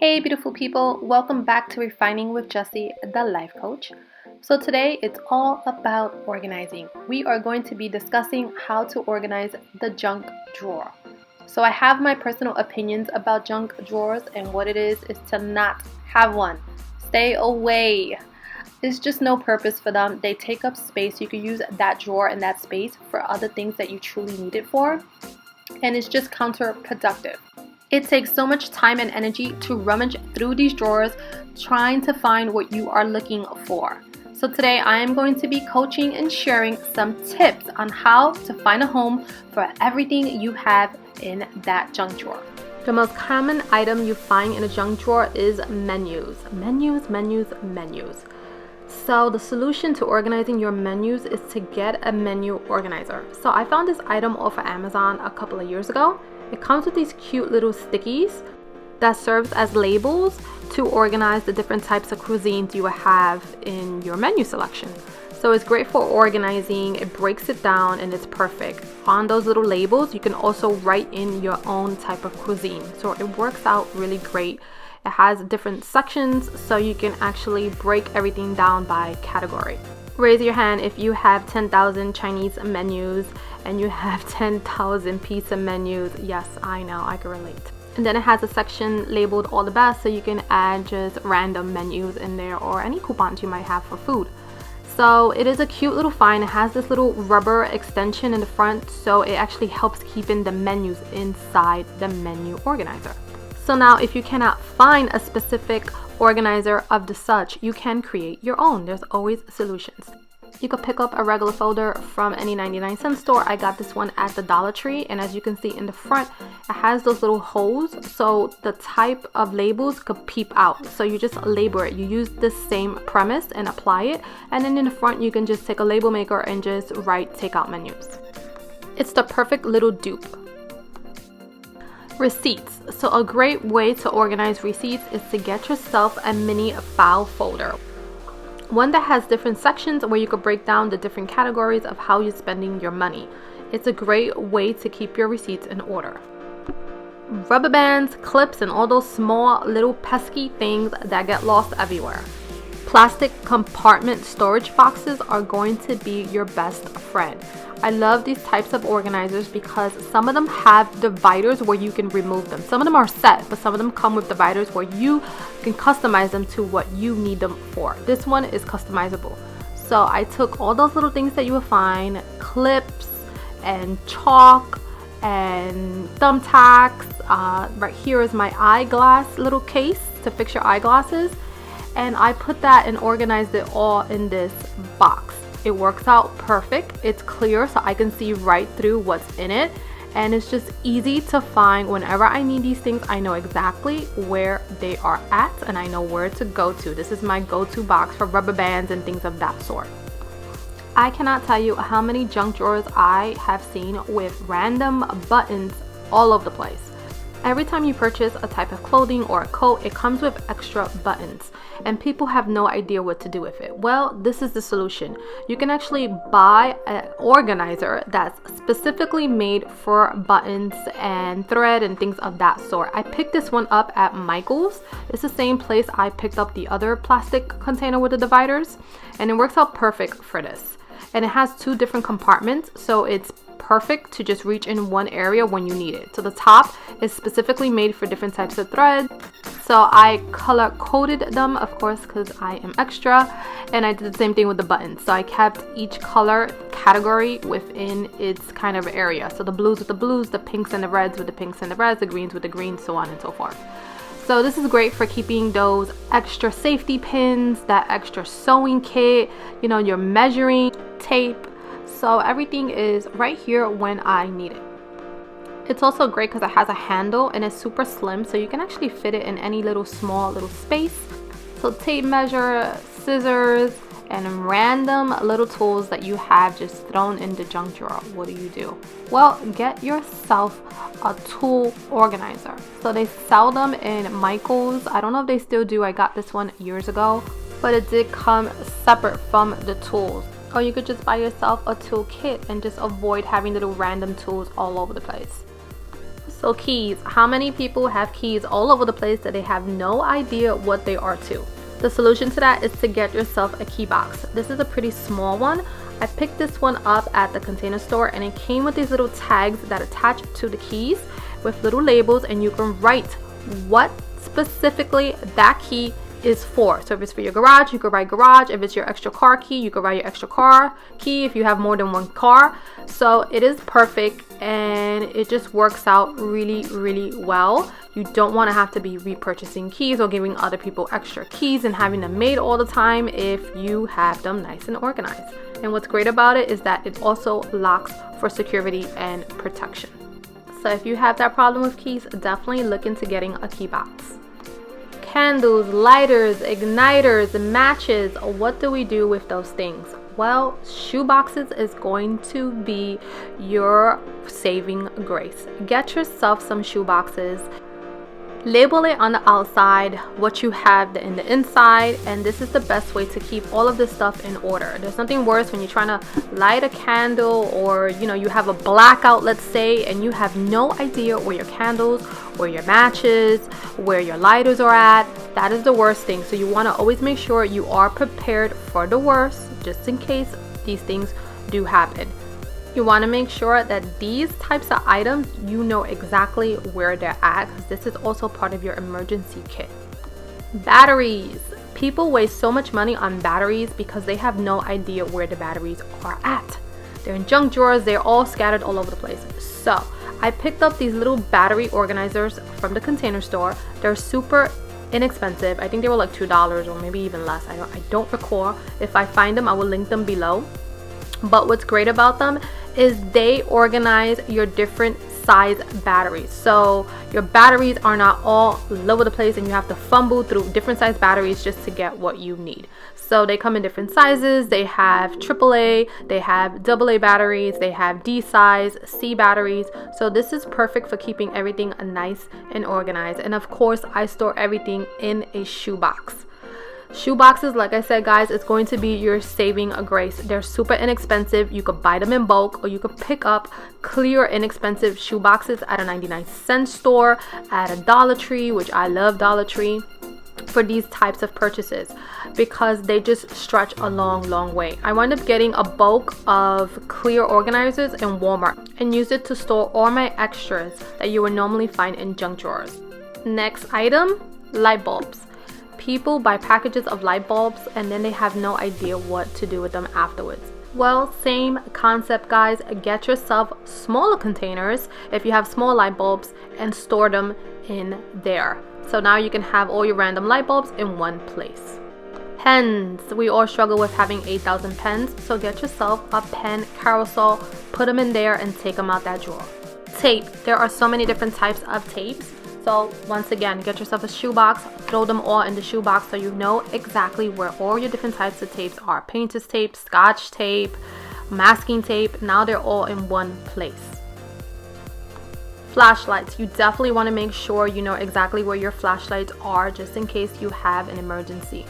Hey beautiful people, welcome back to Refining with Jessie, the life coach. So today it's all about organizing. We are going to be discussing how to organize the junk drawer. So I have my personal opinions about junk drawers, and what it is to not have one. Stay away. There's just no purpose for them. They take up space. You could use that drawer and that space for other things that you truly need it for, and it's just counterproductive. It takes so much time and energy to rummage through these drawers trying to find what you are looking for. So today I am going to be coaching and sharing some tips on how to find a home for everything you have in that junk drawer. The most common item you find in a junk drawer is menus. Menus. So the solution to organizing your menus is to get a menu organizer. So I found this item off of Amazon a couple of years ago. It comes with these cute little stickies that serves as labels to organize the different types of cuisines you will have in your menu selection. So it's great for organizing, it breaks it down, and it's perfect. On those little labels, you can also write in your own type of cuisine. So it works out really great. It has different sections, so you can actually break everything down by category. Raise your hand if you have 10,000 Chinese menus and you have 10,000 pizza menus. Yes, I know, I can relate. And then it has a section labeled all the best, so you can add just random menus in there or any coupons you might have for food. So it is a cute little find. It has this little rubber extension in the front, so it actually helps keeping the menus inside the menu organizer. So now if you cannot find a specific organizer of the such, you can create your own. There's always solutions. You could pick up a regular folder from any 99-cent store. I got this one at the Dollar Tree, and as you can see in the front, it has those little holes, so the type of labels could peep out. So you just label it. You use the same premise and apply it, and then in the front you can just take a label maker and just write takeout menus. It's the perfect little dupe. Receipts. So a great way to organize receipts is to get yourself a mini file folder. One that has different sections where you could break down the different categories of how you're spending your money. It's a great way to keep your receipts in order. Rubber bands, clips, and all those small little pesky things that get lost everywhere. Plastic compartment storage boxes are going to be your best friend. I love these types of organizers because some of them have dividers where you can remove them. Some of them are set, but some of them come with dividers where you can customize them to what you need them for. This one is customizable. So I took all those little things that you will find, clips and chalk and thumbtacks. Right here is my eyeglass little case to fix your eyeglasses. And I put that and organized it all in this box. It works out perfect. It's clear, so I can see right through what's in it, and it's just easy to find. Whenever I need these things, I know exactly where they are at and I know where to go to. This is my go-to box for rubber bands and things of that sort. I cannot tell you how many junk drawers I have seen with random buttons all over the place. Every time you purchase a type of clothing or a coat, it comes with extra buttons, and people have no idea what to do with it. Well, this is the solution. You can actually buy an organizer that's specifically made for buttons and thread and things of that sort. I picked this one up at Michael's. It's the same place I picked up the other plastic container with the dividers, and it works out perfect for this. And it has two different compartments, so it's perfect to just reach in one area when you need it. So the top is specifically made for different types of thread. So I color coded them, of course, because I am extra, and I did the same thing with the buttons. So I kept each color category within its kind of area. So the blues with the blues, the pinks and the reds with the pinks and the reds, the greens with the greens, so on and so forth. So this is great for keeping those extra safety pins, that extra sewing kit, your measuring tape. So everything is right here when I need it. It's also great because it has a handle and it's super slim, so you can actually fit it in any small little space. So tape measure, scissors, and random little tools that you have just thrown in the junk drawer. What do? Well, get yourself a tool organizer. So they sell them in Michael's. I don't know if they still do. I got this one years ago, but it did come separate from the tools. Or you could just buy yourself a tool kit and just avoid having little random tools all over the place. So keys, how many people have keys all over the place that they have no idea what they are to? The solution to that is to get yourself a key box. This is a pretty small one. I picked this one up at the Container Store, and it came with these little tags that attach to the keys with little labels, and you can write what specifically that key is for. So if it's for your garage, you could write garage. If it's your extra car key, you could write your extra car key if you have more than one car. So it is perfect, and it just works out really, really well. You don't want to have to be repurchasing keys or giving other people extra keys and having them made all the time if you have them nice and organized. And what's great about it is that it also locks for security and protection. So if you have that problem with keys, definitely look into getting a key box. Candles, lighters, igniters, matches. What do we do with those things? Well, shoe boxes is going to be your saving grace. Get yourself some shoe boxes. Label it on the outside what you have in the inside, and this is the best way to keep all of this stuff in order. There's nothing worse when you're trying to light a candle, or you have a blackout, let's say, and you have no idea where your candles, where your matches, where your lighters are at. That is the worst thing. So you want to always make sure you are prepared for the worst, just in case these things do happen. You want to make sure that these types of items, you know exactly where they're at, because this is also part of your emergency kit. Batteries. People waste so much money on batteries because they have no idea where the batteries are at. They're in junk drawers, they're all scattered all over the place. So I picked up these little battery organizers from the Container Store. They're super inexpensive. I think they were like $2 or maybe even less. I don't recall. If I find them, I will link them below. But what's great about them is they organize your different size batteries. So your batteries are not all over the place and you have to fumble through different size batteries just to get what you need. So they come in different sizes. They have AAA, they have AA batteries, they have D size, C batteries. So this is perfect for keeping everything nice and organized. And of course, I store everything in a shoebox. Shoe boxes, like I said, guys, it's going to be your saving grace. They're super inexpensive. You could buy them in bulk, or you could pick up clear inexpensive shoe boxes at a 99-cent store, at a Dollar Tree, which I love Dollar Tree, for these types of purchases because they just stretch a long way. I wound up getting a bulk of clear organizers in Walmart and used it to store all my extras that you would normally find in junk drawers. Next item, light bulbs. People buy packages of light bulbs and then they have no idea what to do with them afterwards. Well, same concept, guys. Get yourself smaller containers if you have small light bulbs and store them in there. So now you can have all your random light bulbs in one place. Pens. We all struggle with having 8,000 pens, so get yourself a pen carousel, put them in there and take them out that drawer. Tape. There are so many different types of tapes. So once again, get yourself a shoebox, throw them all in the shoebox so you know exactly where all your different types of tapes are. Painter's tape, scotch tape, masking tape. Now they're all in one place. Flashlights. You definitely want to make sure you know exactly where your flashlights are just in case you have an emergency.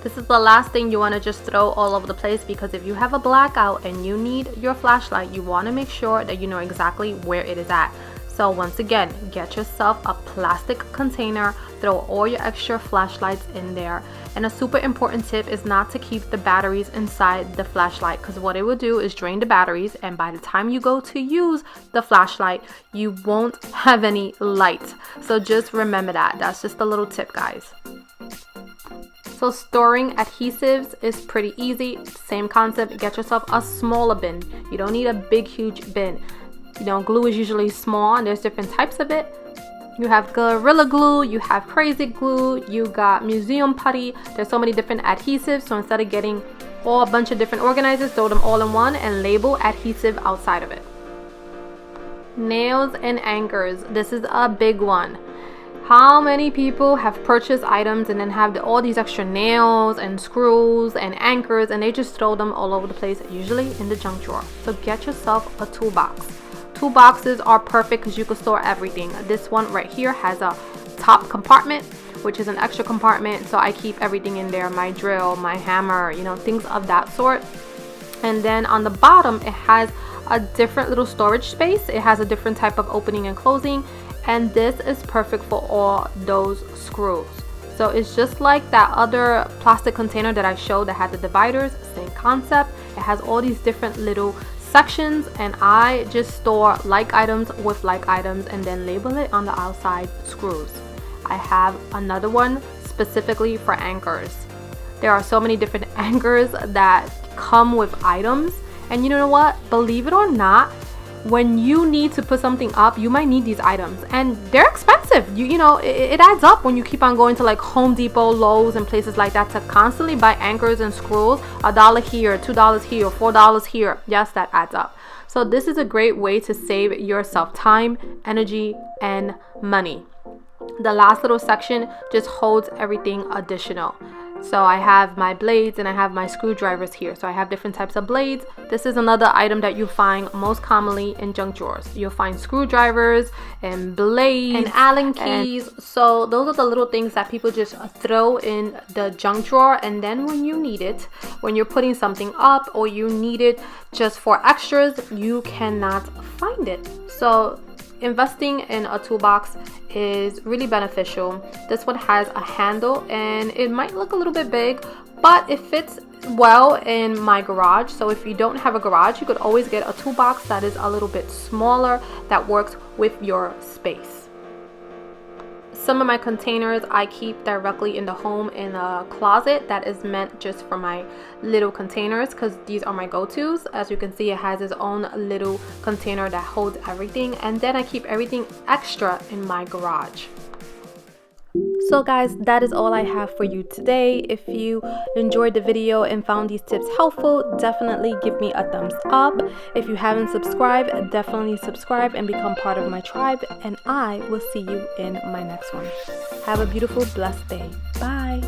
This is the last thing you want to just throw all over the place, because if you have a blackout and you need your flashlight, you want to make sure that you know exactly where it is at. So once again, get yourself a plastic container, throw all your extra flashlights in there. And a super important tip is not to keep the batteries inside the flashlight, because what it will do is drain the batteries, and by the time you go to use the flashlight, you won't have any light. So just remember that. That's just a little tip, guys. So storing adhesives is pretty easy. Same concept. Get yourself a smaller bin. You don't need a big, huge bin. Glue is usually small and there's different types of it. You have Gorilla Glue, you have Crazy Glue, you got Museum Putty. There's so many different adhesives. So instead of getting a bunch of different organizers, throw them all in one and label adhesive outside of it. Nails and anchors. This is a big one. How many people have purchased items and then have all these extra nails and screws and anchors, and they just throw them all over the place, usually in the junk drawer? So get yourself a toolbox. Toolboxes are perfect because you can store everything. This one right here has a top compartment, which is an extra compartment, so I keep everything in there, my drill, my hammer, things of that sort. And then on the bottom, it has a different little storage space. It has a different type of opening and closing, And this is perfect for all those screws. So it's just like that other plastic container that I showed that had the dividers, same concept. It has all these different little sections, and I just store like items with like items and then label it on the outside screws. I have another one specifically for anchors. There are so many different anchors that come with items, and you know what? Believe it or not, when you need to put something up, you might need these items, and they're expensive. You know, it adds up when you keep on going to like Home Depot, Lowe's, and places like that to constantly buy anchors and screws. $1 here, $2 here, $4 here. Yes, that adds up. So this is a great way to save yourself time, energy, and money. The last little section just holds everything additional. So I have my blades and I have my screwdrivers here. So I have different types of blades. This is another item that you find most commonly in junk drawers. You'll find screwdrivers and blades and Allen keys. So those are the little things that people just throw in the junk drawer, and then when you need it, when you're putting something up or you need it just for extras, you cannot find it. So investing in a toolbox is really beneficial. This one has a handle and it might look a little bit big, but it fits well in my garage. So if you don't have a garage, you could always get a toolbox that is a little bit smaller that works with your space. Some of my containers I keep directly in the home in a closet that is meant just for my little containers, because these are my go-tos. As you can see, it has its own little container that holds everything, and then I keep everything extra in my garage. So guys, that is all I have for you today. If you enjoyed the video and found these tips helpful, definitely give me a thumbs up. If you haven't subscribed, definitely subscribe and become part of my tribe, and I will see you in my next one. Have a beautiful, blessed day. Bye.